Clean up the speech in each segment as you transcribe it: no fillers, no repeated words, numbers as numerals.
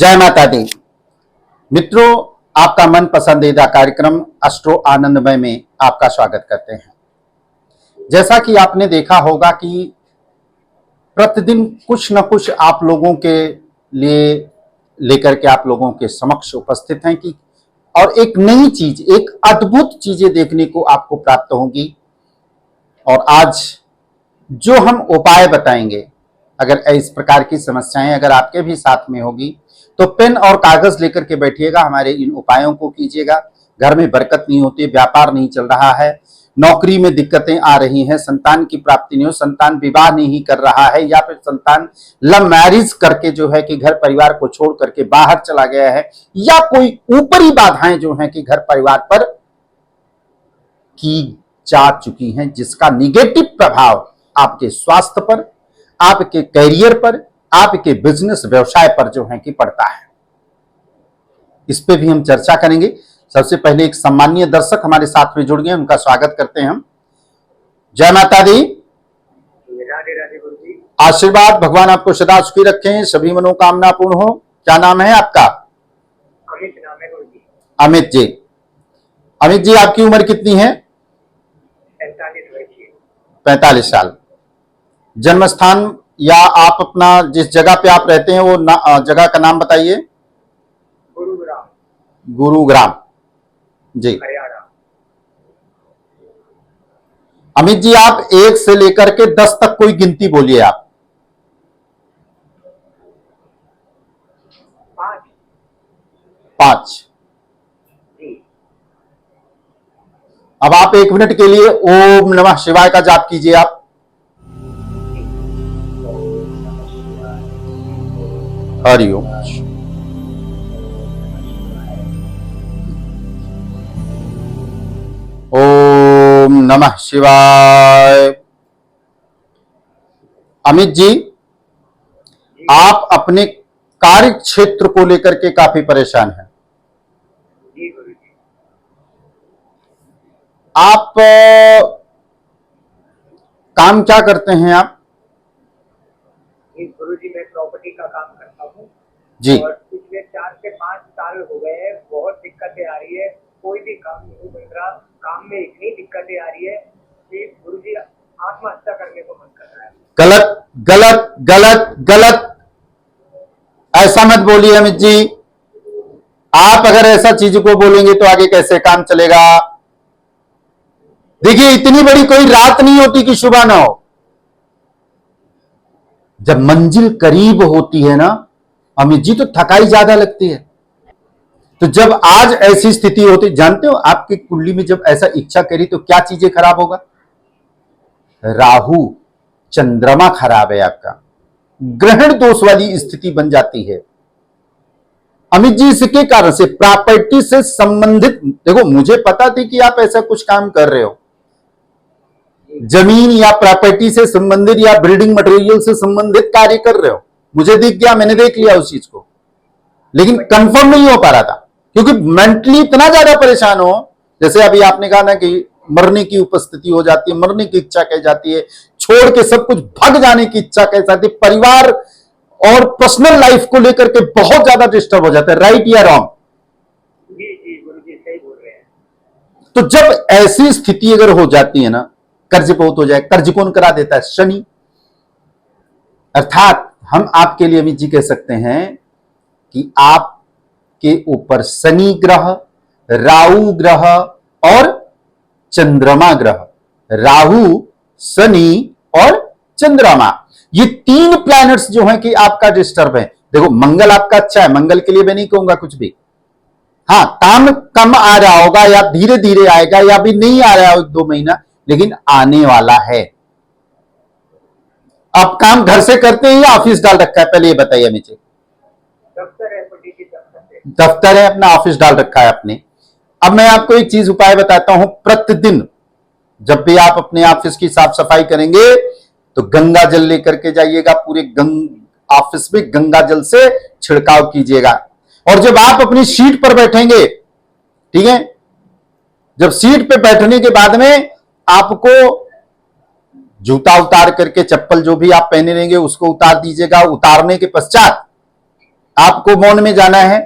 जय माता दी। मित्रों, आपका मन पसंदीदा कार्यक्रम एस्ट्रो आनंदमय में आपका स्वागत करते हैं। जैसा कि आपने देखा होगा कि प्रतिदिन कुछ न कुछ आप लोगों के लिए लेकर के आप लोगों के समक्ष उपस्थित हैं कि और एक नई चीज, एक अद्भुत चीजें देखने को आपको प्राप्त होंगी। और आज जो हम उपाय बताएंगे, अगर इस प्रकार की समस्याएं अगर आपके भी साथ में होगी तो पेन और कागज लेकर के बैठिएगा, हमारे इन उपायों को कीजिएगा। घर में बरकत नहीं होती, व्यापार नहीं चल रहा है, नौकरी में दिक्कतें आ रही हैं, संतान की प्राप्ति नहीं हो, संतान विवाह नहीं कर रहा है, या फिर संतान लव मैरिज करके जो है कि घर परिवार को छोड़ करके बाहर चला गया है, या कोई ऊपरी बाधाएं जो हैं कि घर परिवार पर की जा चुकी हैं, जिसका निगेटिव प्रभाव आपके स्वास्थ्य पर, आपके करियर पर, आपके बिजनेस व्यवसाय पर जो है कि पड़ता है। इस पे भी हम चर्चा करेंगे। सबसे पहले एक सम्मानीय दर्शक हमारे साथ में जुड़ गए, उनका स्वागत करते हैं हम। जय माता दी। राधे राधे गुरु जी। आशीर्वाद, भगवान आपको सदा सुखी रखें, सभी मनोकामना पूर्ण हो। क्या नाम है आपका? अमित नाम है गुरु जी। अमित जी। अमित जी, आपकी उम्र कितनी है? 45 वर्ष की। 45 साल। जन्म स्थान या आप अपना जिस जगह पे आप रहते हैं वो जगह का नाम बताइए। गुरुग्राम। गुरुग्राम जी, हरियाणा। अमित जी, आप 1 से लेकर के 10 तक कोई गिनती बोलिए आप। 5। 5 जी। अब आप 1 मिनट के लिए ओम नमः शिवाय का जाप कीजिए आप। हरिओम। ओम नमः शिवाय। अमित जी, आप अपने कार्य क्षेत्र को लेकर के काफी परेशान हैं। जी गुरु जी। आप काम क्या करते हैं आप? गुरु जी, मैं प्रॉपर्टी का काम करता हूँ जी। और पिछले 4 से 5 साल हो गए हैं, बहुत दिक्कतें आ रही है, कोई भी काम नहीं मिल रहा, काम में इतनी दिक्कतें आ रही है कि गुरु जी आत्महत्या करने को मन कर रहा है। गलत गलत गलत गलत, ऐसा मत बोलिए अमित जी। आप अगर ऐसा चीज को बोलेंगे तो आगे कैसे काम चलेगा? देखिए, इतनी बड़ी कोई रात नहीं होती कि सुबह ना हो। जब मंजिल करीब होती है ना अमित जी, तो थकाई ज्यादा लगती है। तो जब आज ऐसी स्थिति होती, जानते हो आपकी कुंडली में जब ऐसा इच्छा करी तो क्या चीजें खराब होगा? राहु चंद्रमा खराब है, आपका ग्रहण दोष वाली स्थिति बन जाती है अमित जी। इसके कारण से प्रॉपर्टी से संबंधित, देखो मुझे पता थी कि आप ऐसा कुछ काम कर रहे हो, जमीन या प्रॉपर्टी से संबंधित या बिल्डिंग मटेरियल से संबंधित कार्य कर रहे हो, मुझे दिख गया, मैंने देख लिया उस चीज को, लेकिन कंफर्म नहीं हो पा रहा था क्योंकि मेंटली इतना ज्यादा परेशान हो। जैसे अभी आपने कहा ना कि मरने की उपस्थिति हो जाती है, मरने की इच्छा कह जाती है, छोड़ के सब कुछ भाग जाने की इच्छा कह जाती है, परिवार और पर्सनल लाइफ को लेकर के बहुत ज्यादा डिस्टर्ब हो जाता है। राइट या रॉन्ग? जी जी गुरु जी, सही बोल रहे हैं। तो जब ऐसी स्थिति अगर हो जाती है ना, कर्ज बहुत हो जाए, कर्ज कौन करा देता है? शनि। अर्थात हम आपके लिए अमित जी कह सकते हैं कि आपके ऊपर शनि ग्रह, राहु ग्रह और चंद्रमा ग्रह, राहु, शनि और चंद्रमा, ये 3 प्लैनेट्स जो हैं कि आपका डिस्टर्ब है। देखो, मंगल आपका अच्छा है, मंगल के लिए मैं नहीं कहूंगा कुछ भी। हाँ, काम कम आ रहा होगा या धीरे धीरे आएगा या अभी नहीं आ रहा है 1-2 महीना, लेकिन आने वाला है। आप काम घर से करते हैं या ऑफिस डाल रखा है? पहले ये बताइए मुझे। दफ्तर है पति की दफ्तर है। दफ्तर है, अपना ऑफिस डाल रखा है आपने। अब मैं आपको एक चीज उपाय बताता हूं। प्रतिदिन जब भी आप अपने ऑफिस की साफ सफाई करेंगे तो गंगा जल लेकर के जाइएगा, पूरे ऑफिस में गंगा जल से छिड़काव कीजिएगा। और जब आप अपनी सीट पर बैठेंगे, ठीक है, जब सीट पे बैठने के बाद में आपको जूता उतार करके, चप्पल जो भी आप पहने रहेंगे उसको उतार दीजिएगा। उतारने के पश्चात आपको मौन में जाना है।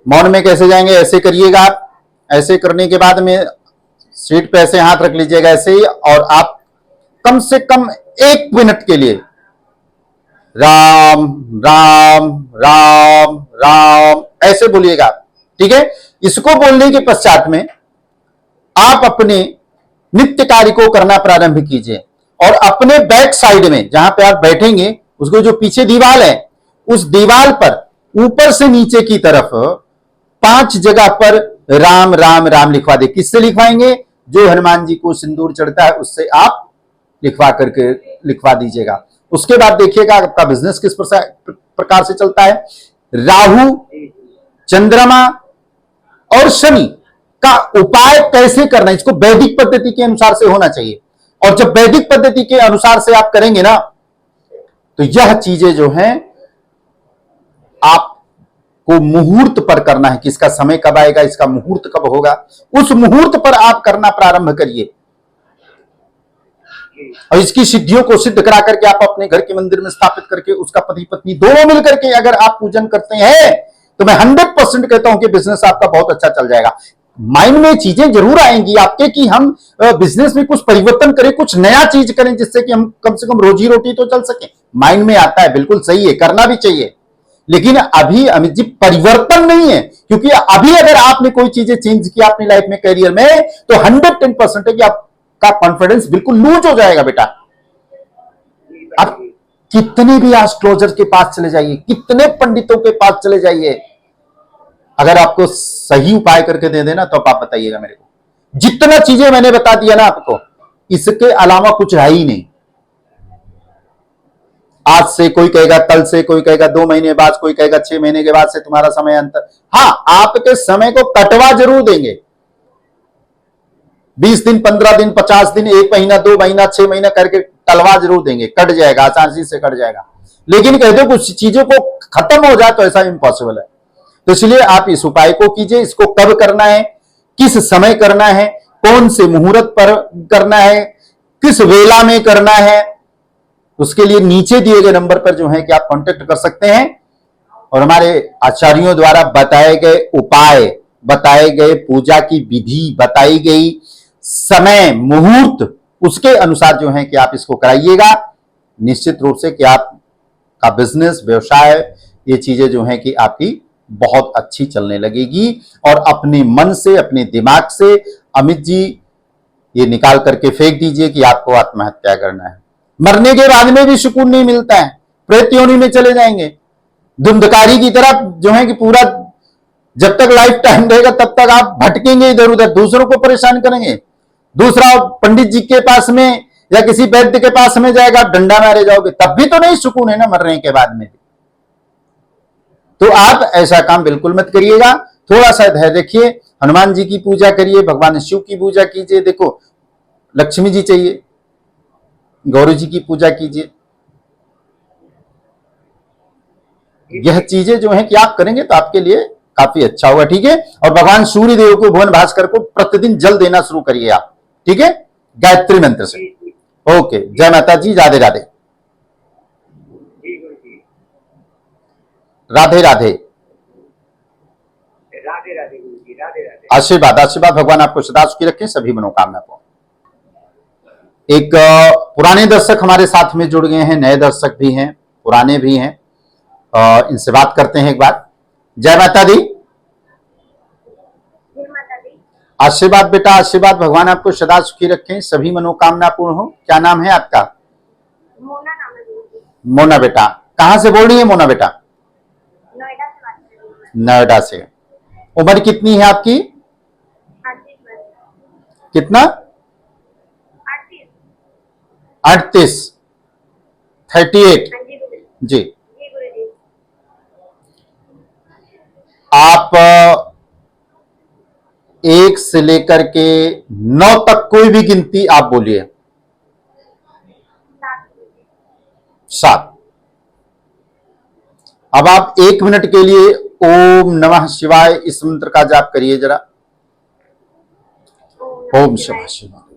मौन में कैसे जाएंगे, ऐसे करिएगा आप। ऐसे करने के बाद में सीट पे ऐसे हाथ रख लीजिएगा ऐसे ही, और आप कम से कम 1 मिनट के लिए राम राम राम राम ऐसे बोलिएगा, ठीक है। इसको बोलने के पश्चात में आप अपने नित्य कार्य को करना प्रारंभ कीजिए, और अपने बैक साइड में जहां पे आप बैठेंगे, उसको जो पीछे दीवार है, उस दीवार पर ऊपर से नीचे की तरफ 5 जगह पर राम राम राम लिखवा दे। किससे लिखवाएंगे? जो हनुमान जी को सिंदूर चढ़ता है उससे आप लिखवा दीजिएगा। उसके बाद देखिएगा आपका बिजनेस किस प्रकार से चलता है। राहु, चंद्रमा और शनि का उपाय कैसे करना है, इसको वैदिक पद्धति के अनुसार से होना चाहिए। और जब वैदिक पद्धति के अनुसार से आप करेंगे ना, तो यह चीजें जो हैं आपको मुहूर्त पर करना है कि इसका समय कब आएगा, इसका मुहूर्त कब होगा, उस मुहूर्त पर आप करना प्रारंभ करिए। और इसकी सिद्धियों को सिद्ध करा करके आप अपने घर के मंदिर में स्थापित करके उसका पति पत्नी दोनों मिलकर के अगर आप पूजन करते हैं, तो मैं 100% कहता हूं कि बिजनेस आपका बहुत अच्छा चल जाएगा। माइंड में चीजें जरूर आएंगी आपके कि हम बिजनेस में कुछ परिवर्तन करें, कुछ नया चीज करें, जिससे कि हम कम से कम रोजी रोटी तो चल सके। माइंड में आता है, बिल्कुल सही है, करना भी चाहिए। लेकिन अभी अमित जी परिवर्तन नहीं है, क्योंकि अभी अगर आपने कोई चीजें चेंज की अपनी लाइफ में, करियर में, तो 110% है कि आपका कॉन्फिडेंस बिल्कुल लूज हो जाएगा बेटा। आप कितने भी एस्ट्रोलॉजर के पास चले जाइए, कितने पंडितों के पास चले जाइए, अगर आपको सही उपाय करके दे देना तो आप बताइएगा मेरे को। जितना चीजें मैंने बता दिया ना आपको, इसके अलावा कुछ है ही नहीं। आज से कोई कहेगा कल से, कोई कहेगा 2 महीने बाद, कोई कहेगा 6 महीने के बाद से तुम्हारा समय अंतर। हाँ, आपके समय को कटवा जरूर देंगे। 20 दिन, 15 दिन, 50 दिन, 1 महीना, 2 महीना, 6 महीना करके टलवा जरूर देंगे, कट जाएगा, आसानी से कट जाएगा। लेकिन कहते हो कुछ चीजों को खत्म हो जाए तो ऐसा इम्पॉसिबल है। तो इसलिए आप इस उपाय को कीजिए। इसको कब करना है, किस समय करना है, कौन से मुहूर्त पर करना है, किस वेला में करना है, उसके लिए नीचे दिए गए नंबर पर जो है कि आप कांटेक्ट कर सकते हैं, और हमारे आचार्यों द्वारा बताए गए उपाय, बताए गए पूजा की विधि, बताई गई समय मुहूर्त, उसके अनुसार जो है कि आप इसको कराइएगा। निश्चित रूप से कि आपका बिजनेस, व्यवसाय, ये चीजें जो है कि आपकी बहुत अच्छी चलने लगेगी। और अपने मन से, अपने दिमाग से अमित जी ये निकाल करके फेंक दीजिए कि आपको आत्महत्या करना है। मरने के बाद में भी सुकून नहीं मिलता है, प्रेत योनि में चले जाएंगे धुंधकारी की तरफ जो है कि पूरा जब तक लाइफ टाइम रहेगा तब तक आप भटकेंगे इधर उधर, दूसरों को परेशान करेंगे। दूसरा पंडित जी के पास में या किसी वैद्य के पास में जाएगा, डंडा मारे जाओगे, तब भी तो नहीं सुकून है ना मरने के बाद में। तो आप ऐसा काम बिल्कुल मत करिएगा। थोड़ा सा धैर्य रखिए, हनुमान जी की पूजा करिए, भगवान शिव की पूजा कीजिए। देखो, लक्ष्मी जी चाहिए, गौरी जी की पूजा कीजिए। यह चीजें जो है कि आप करेंगे तो आपके लिए काफी अच्छा होगा, ठीक है। और भगवान सूर्य देव को, भुवन भास्कर को प्रतिदिन जल देना शुरू करिए आप, ठीक है, गायत्री मंत्र से। ओके, जय माता जी, राधे राधे। राधे राधे। राधे राधे गुरु जी, राधे राधे। आशीर्वाद, आशीर्वाद, भगवान आपको सदा सुखी रखें, सभी मनोकामना को। एक पुराने दर्शक हमारे साथ में जुड़ गए हैं, नए दर्शक भी हैं, पुराने भी हैं, इनसे बात करते हैं एक बार। जय माता दी। आशीर्वाद बेटा, आशीर्वाद, भगवान आपको सदा सुखी रखें, सभी मनोकामना पूर्ण हो। क्या नाम है आपका? मोना नाम है गुरु जी। मोना बेटा, कहां से बोल रही है मोना बेटा? नोएडा से बात कर रही हूँ। नोएडा से। उम्र कितनी है आपकी? 38 वर्ष। कितना? 38। 38। हाँ जी गुरु जी। जी। जी गुरु जी। आप 1 से लेकर के 9 तक कोई भी गिनती आप बोलिए। 7। अब आप 1 मिनट के लिए ओम नमः शिवाय इस मंत्र का जाप करिए जरा। ओम शिवाय शिवाय।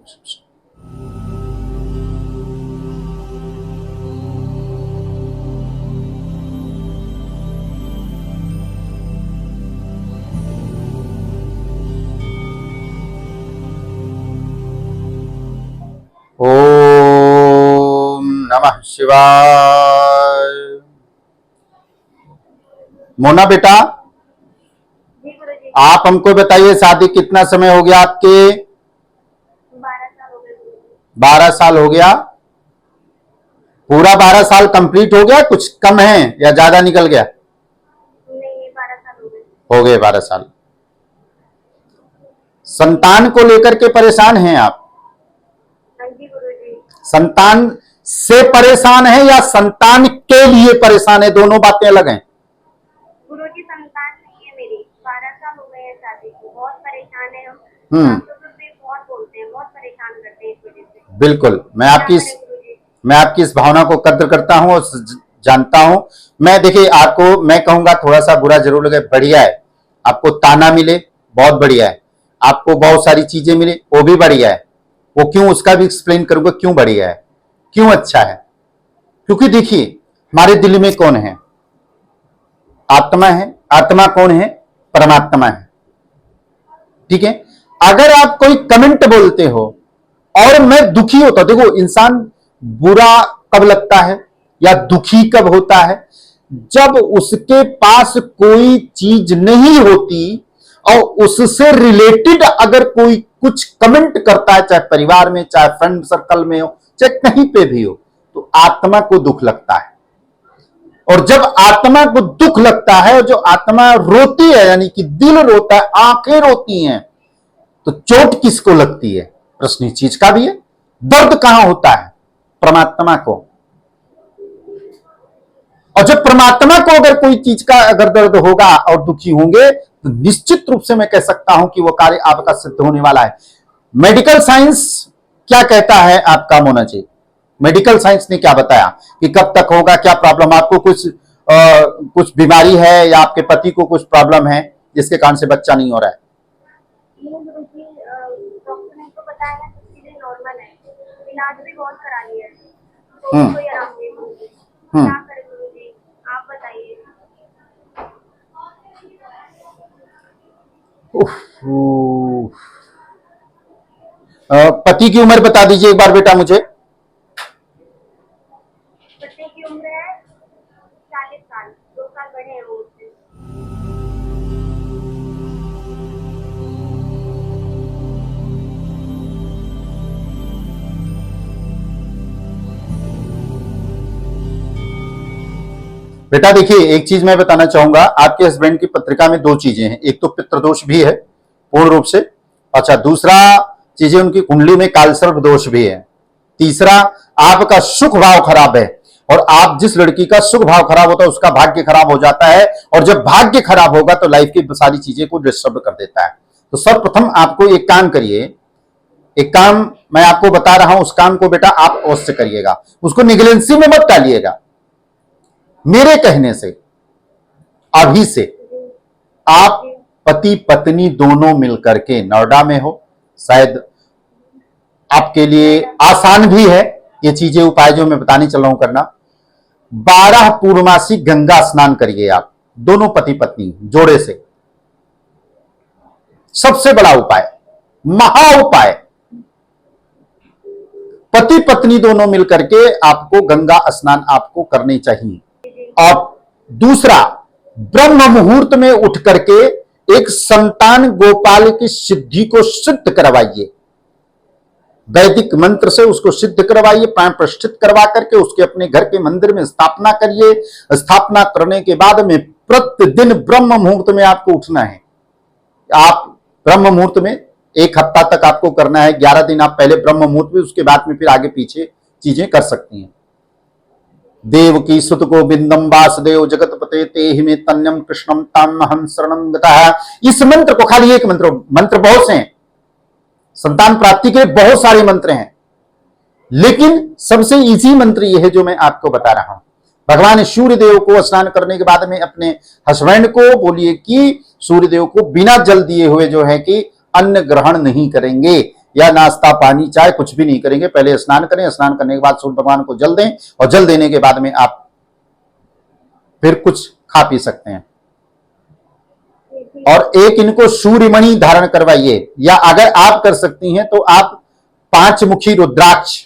ओम नमः शिवाय। मोना बेटा, जी गुरुजी। आप हमको बताइए शादी कितना समय हो गया आपके? 12 साल हो गए गुरुजी। 12 साल हो गया। पूरा 12 साल कंप्लीट हो गया, कुछ कम है या ज्यादा निकल गया? नहीं, 12 साल हो गए। हो गए 12 साल। संतान को लेकर के परेशान हैं आप? हाँ जी गुरुजी। संतान से परेशान है या संतान के लिए परेशान है? दोनों बातें अलग हैं। गुरुजी संतान नहीं है मेरी, 12 साल हो गए हैं शादी को, बहुत परेशान है हम। हम्म। सास ससुर भी बहुत बोलते हैं, बहुत परेशान करते हैं इस वजह से। बिल्कुल, क्या करें गुरुजी? मैं आपकी इस भावना को कद्र करता हूं और जानता हूं। मैं देखिए आपको मैं कहूंगा थोड़ा सा बुरा जरूर लगे, बढ़िया है। आपको ताना मिले, बहुत बढ़िया है। आपको बहुत सारी चीजें मिले, वो भी बढ़िया है। वो क्यों, उसका भी एक्सप्लेन करूंगा क्यों बढ़िया है, क्यों अच्छा है। क्योंकि देखिए हमारे दिल में कौन है? आत्मा है। आत्मा कौन है? परमात्मा है। ठीक है। अगर आप कोई कमेंट बोलते हो और मैं दुखी होता, देखो इंसान बुरा कब लगता है या दुखी कब होता है? जब उसके पास कोई चीज नहीं होती और उससे रिलेटेड अगर कोई कुछ कमेंट करता है, चाहे परिवार में, चाहे फ्रेंड सर्कल में हो, चाहे कहीं पे भी हो, तो आत्मा को दुख लगता है। और जब आत्मा को दुख लगता है, जो आत्मा रोती है, यानी कि दिल रोता है, आंखें रोती हैं, तो चोट किसको लगती है? प्रश्न इस चीज का भी है। दर्द कहां होता है? परमात्मा को। और जब परमात्मा को अगर कोई चीज का अगर दर्द होगा और दुखी होंगे, तो निश्चित रूप से मैं कह सकता हूं कि वो कार्य आपका सिद्ध होने वाला है। मेडिकल साइंस क्या कहता है आपका मोना जी? मेडिकल साइंस ने क्या बताया कि कब तक होगा, क्या प्रॉब्लम आपको? कुछ बीमारी है या आपके पति को कुछ प्रॉब्लम है जिसके कारण से बच्चा नहीं हो रहा है? गुरुजी डॉक्टर ने तो बताया है सब चीजें नॉर्मल है, इलाज भी बहुत करा लिया है, तो कोई आराम नहीं गुरुजी। क्या करें गुरुजी, आप बताइए। पति की उम्र बता दीजिए एक बार बेटा मुझे। पति की उम्र है 40 साल, 2 साल बड़े हैं वो मुझसे। बेटा देखिए एक चीज मैं बताना चाहूंगा, आपके हस्बैंड की पत्रिका में 2 चीजें हैं। एक तो पितृदोष भी है पूर्ण रूप से, अच्छा दूसरा चीजें उनकी कुंडली में कालसर्प दोष भी है। तीसरा आपका सुख भाव खराब है, और आप जिस लड़की का सुख भाव खराब होता है उसका भाग्य खराब हो जाता है, और जब भाग्य खराब होगा तो लाइफ की सारी चीजें को डिस्टर्ब कर देता है। तो सर्वप्रथम आपको एक काम करिए, एक काम मैं आपको बता रहा हूं, उस काम को बेटा आप अवश्य करिएगा, उसको निगलेंसी में मत डालिएगा। मेरे कहने से अभी से आप पति पत्नी दोनों मिलकर के, नोएडा में हो, शायद आपके लिए आसान भी है ये चीजें, उपाय जो मैं बताने चल रहा हूं करना। 12 पूर्णमासी गंगा स्नान करिए आप, दोनों पति पत्नी जोड़े से। सबसे बड़ा उपाय, महा उपाय, पति पत्नी दोनों मिलकर के आपको गंगा स्नान आपको करनी चाहिए। और दूसरा, ब्रह्म मुहूर्त में उठ करके एक संतान गोपाल की सिद्धि को सिद्ध करवाइए, वैदिक मंत्र से उसको सिद्ध करवाइए, प्राण प्रतिष्ठित करवा करके उसके अपने घर के मंदिर में स्थापना करिए। स्थापना करने के बाद में प्रतिदिन ब्रह्म मुहूर्त में आपको उठना है। आप ब्रह्म मुहूर्त में 1 हफ्ता तक आपको करना है, 11 दिन आप पहले ब्रह्म मुहूर्त में, उसके बाद में फिर आगे पीछे चीजें कर सकती हैं। देवकी सुत गोविंदम वासुदेव जगतपते तेहि में तन्यम कृष्णम तामहं शरणं गतः। इस मंत्र को, खाली एक मंत्र बहुत से हैं, संतान प्राप्ति के बहुत सारे मंत्र हैं, लेकिन सबसे इजी मंत्र यह है जो मैं आपको बता रहा हूं। भगवान सूर्य देव को स्नान करने के बाद में अपने हस्बैंड को बोलिए कि सूर्य देव को बिना जल दिए हुए जो है कि अन्न ग्रहण नहीं करेंगे, या नाश्ता पानी चाय कुछ भी नहीं करेंगे। पहले स्नान करें, स्नान करने के बाद सूर्य भगवान को जल दें, और जल देने के बाद में आप फिर कुछ खा पी सकते हैं। और एक इनको सूर्यमणि धारण करवाइए, या अगर आप कर सकती हैं तो आप 5 मुखी रुद्राक्ष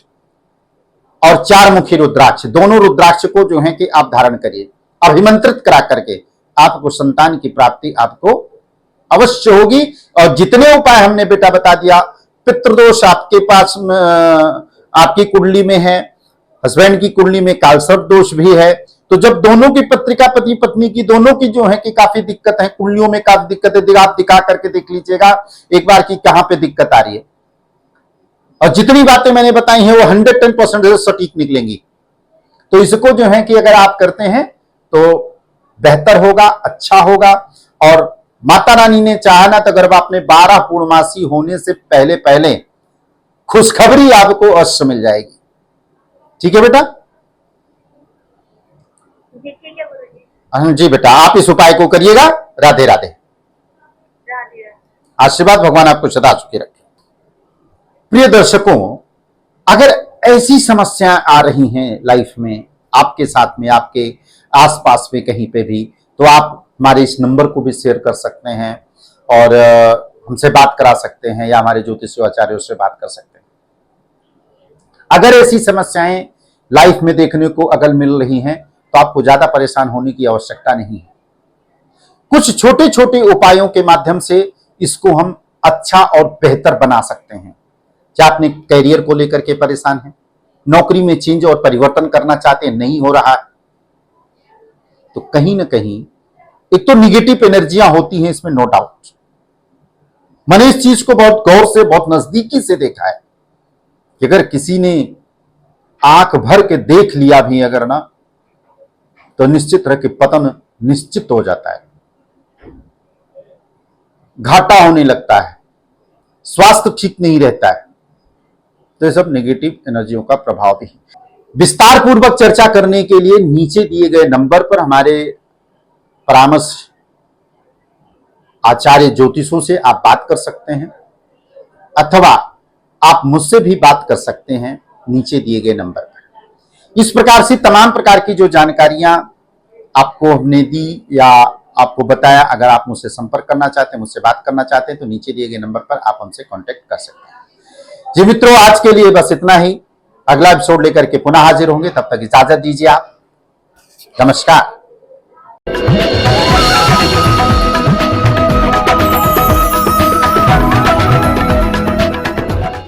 और 4 मुखी रुद्राक्ष, दोनों रुद्राक्ष को जो है कि आप धारण करिए, अभिमंत्रित करा करके आपको संतान की प्राप्ति आपको अवश्य होगी। और जितने उपाय हमने बेटा बता दिया, पितृदोष आपके पास आपकी कुंडली में है, हस्बैंड की कुंडली में कालसर्प दोष भी है, तो जब दोनों की पत्रिका पति पत्नी की दोनों की जो है कि काफी दिक्कत है, कुंडलियों में काफी दिक्कत है, आप दिखा करके देख लीजिएगा एक बार कि कहां पे दिक्कत आ रही है। और जितनी बातें मैंने बताई हैं वो 110% सटीक निकलेंगी। तो इसको जो है कि अगर आप करते हैं तो बेहतर होगा, अच्छा होगा। और माता रानी ने चाहा ना तो गर्भपात में 12 पूर्णमासी होने से पहले पहले खुशखबरी आपको अवश्य मिल जाएगी। ठीक है बेटा? जी ठीक है गुरुजी। हाँ जी बेटा, आप इस उपाय को करिएगा। राधे राधे। राधे राधे। आशीर्वाद भगवान आपको सदा सुखी रखे। प्रिय दर्शकों, अगर ऐसी समस्याएं आ रही हैं लाइफ में आपके साथ में, आपके आसपास में कहीं पे भी, तो आप हमारे इस नंबर को भी शेयर कर सकते हैं और हमसे बात करा सकते हैं या हमारे ज्योतिषी आचार्यों से बात कर सकते हैं। अगर ऐसी समस्याएं लाइफ में देखने को अगर मिल रही हैं तो आपको ज्यादा परेशान होने की आवश्यकता नहीं है। कुछ छोटे छोटे उपायों के माध्यम से इसको हम अच्छा और बेहतर बना सकते हैं। क्या अपने कैरियर को लेकर के परेशान हैं, नौकरी में चेंज और परिवर्तन करना चाहते हैं, नहीं हो रहा है, तो कहीं ना कहीं एक तो निगेटिव एनर्जियां होती हैं इसमें, नो डाउट। मैंने इस चीज को बहुत गौर से, बहुत नजदीकी से देखा है कि अगर किसी ने आंख भर के देख लिया भी अगर ना, तो निश्चित तरह के पतन निश्चित हो जाता है, घाटा होने लगता है, स्वास्थ्य ठीक नहीं रहता है। तो ये सब नेगेटिव एनर्जियों का प्रभाव भी है। विस्तार पूर्वक चर्चा करने के लिए नीचे दिए गए नंबर पर हमारे परामर्श आचार्य ज्योतिषों से आप बात कर सकते हैं, अथवा आप मुझसे भी बात कर सकते हैं नीचे दिए गए नंबर पर। इस प्रकार से तमाम प्रकार की जो जानकारियां आपको हमने दी या आपको बताया, अगर आप मुझसे संपर्क करना चाहते हैं, मुझसे बात करना चाहते हैं, तो नीचे दिए गए नंबर पर आप हमसे कांटेक्ट कर सकते हैं। जी मित्रों, आज के लिए बस इतना ही। अगला एपिसोड लेकर के पुनः हाजिर होंगे, तब तक इजाजत दीजिए आप। नमस्कार।